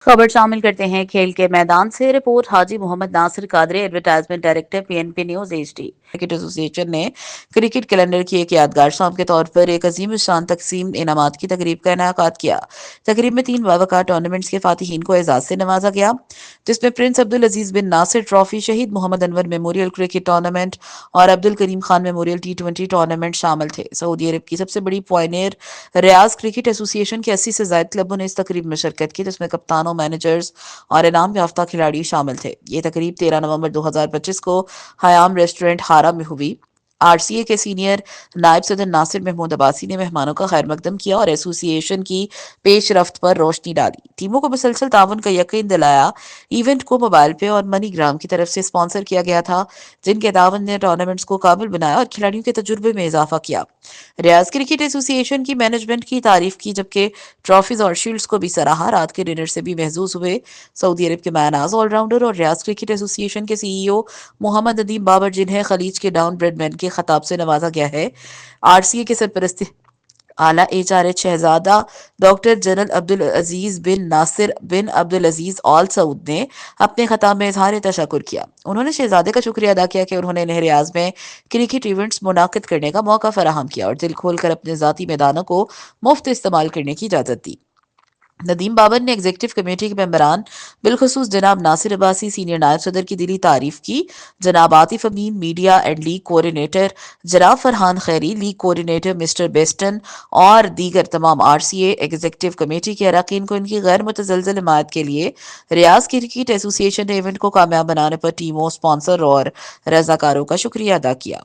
खबर शामिल करते हैं खेल के मैदान से। Report Haji Mohammad Nasir Qadri, advertisement director, PNP news HD. Cricket association ने क्रिकेट कैलेंडर की एक यादगार शाम के तौर पर एक अजीम शान तकसीम इनामात की तकरीब का इनेकाद किया। तकरीब में 3 बावकार टूर्नामेंट्स के फातिहीन को एजाज से नवाजा गया, जिसमें prince Abdul Aziz bin Nasir trophy, शहीद Mohammad Anwar memorial cricket tournament और अब्दुल करीम खान मेमोरियल टी20 टूर्नामेंट शामिल थे। सऊदी अरब की सबसे बड़ी पॉइनियर रियाज क्रिकेट एसोसिएशन के 80 से ज्यादा क्लबों ने इस तकरीब में शिरकत की, जिसमें कप्तानों, मैनेजर्स और इनाम याफ्ता खिलाड़ी शामिल थे। ये तकरीब 13 नवंबर 2025 को हयाम रेस्टोरेंट हारा में हुई। आरसीए के सीनियर नायब सदर नासिर महमूद अब्बासी ने मेहमानों का खैर मकदम किया और एसोसिएशन की पेशरफ्त पर रोशनी डाली। टीमों को मुसलसल ताउन का यकीन दिलाया। इवेंट को मोबाइल पे और मनीग्राम की तरफ से स्पॉन्सर किया गया था, जिनके ताउन ने टूर्नामेंट्स को काबिल बनाया और खिलाड़ियों के तजुर्बे में इजाफा किया। रियाज क्रिकेट एसोसिएशन की मैनेजमेंट की तारीफ की, जबकि ट्रॉफीज और शील्ड्स को भी सराहा। रात के डिनर से भी महजूज हुए। सऊदी अरब के मायनाज ऑलराउंडर और रियाज क्रिकेट एसोसिएशन के सीईओ मोहम्मद नदीम बाबर, जिन्हें खलीज के डाउन ब्रेडमैन के खिताब से नवाजा गया है, आरसीए के सरपरस्ती आला एचआरएच शहजादा doctor general Abdul Aziz bin Nasir बिन अब्दुल अजीज आल सऊद ने अपने खिताब में इजहार तशक्कुर किया। उन्होंने शहजादे का शुक्रिया अदा किया कि उन्होंने इन्हें रियाज में क्रिकेट इवेंट्स मुनाकिद करने का मौका फराहम किया और दिल खोल कर अपने जाती मैदानों को मुफ्त इस्तेमाल करने की इजाजत दी। नदीम बाबर ने एग्जीक्यूटिव कमेटी के मेंबरान बिलखसूस जनाब नासिर अब्बासी, सीनियर नायब सदर की दिली तारीफ की। जनाब आतिफ अमीन, मीडिया एंड लीग कोऑर्डिनेटर, जनाब फरहान खैरी, लीग कोऑर्डिनेटर मिस्टर बेस्टन और दीगर तमाम आरसीए एग्जीक्यूटिव कमेटी के अरकान को इनकी गैर मुतजलजल हिमायत के लिए रियाज क्रिकेट एसोसिएशन ने इवेंट को कामयाब बनाने पर टीमों, स्पॉन्सर और रजाकारों का शुक्रिया अदा किया।